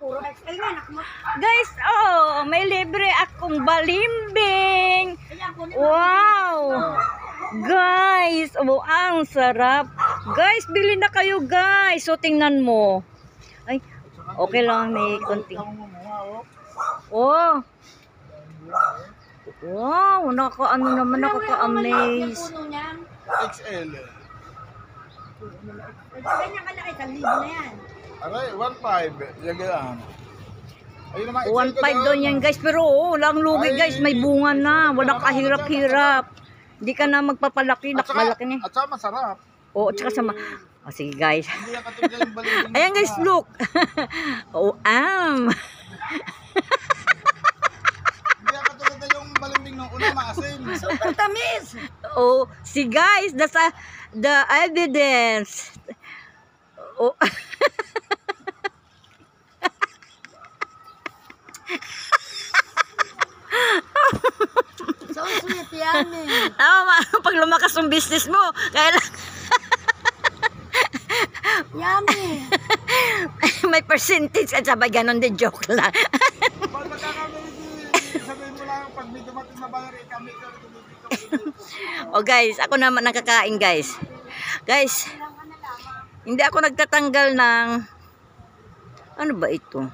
puro XL na, anak mo. Guys, oh, may libre akong balimbing. Wow! Guys, oh, ang sarap. Guys, bili na kayo, guys. So, tingnan mo. Ay, okay lang, may konti. Oh. Wow, ano naman, nakaka-amaze. XL. Ganyan kalaki, 1,000 na yan. Aray, 1.5. Yan ganyan. Ayun naman, 1.5 doon yan, guys. Pero oh, lang lugi, guys. May bunga na. Walang kahirap-hirap. Hindi ka na magpapalaki. Nakalaki na. At saka masarap. Oo, at saka sama. Oh, sige, guys. Hindi yan katulad yung balimbing. Ayan, guys, look. Oh, Hindi yan katulad na yung balimbing ng una, maasim. Super tamis! Oh, see, guys, that's the evidence. Oh. So sweet yan eh. Tama, pag lumakas yung business mo, kailangan Yummy. may percentage at sabay ganon din, joke lang. Pag magkakamali, sabihin mo lang, pag may dumating na bayar, kami ka dito. Oh, guys, ako naman nakakain, guys. Guys, hindi ako nagtatanggal ng ano ba ito?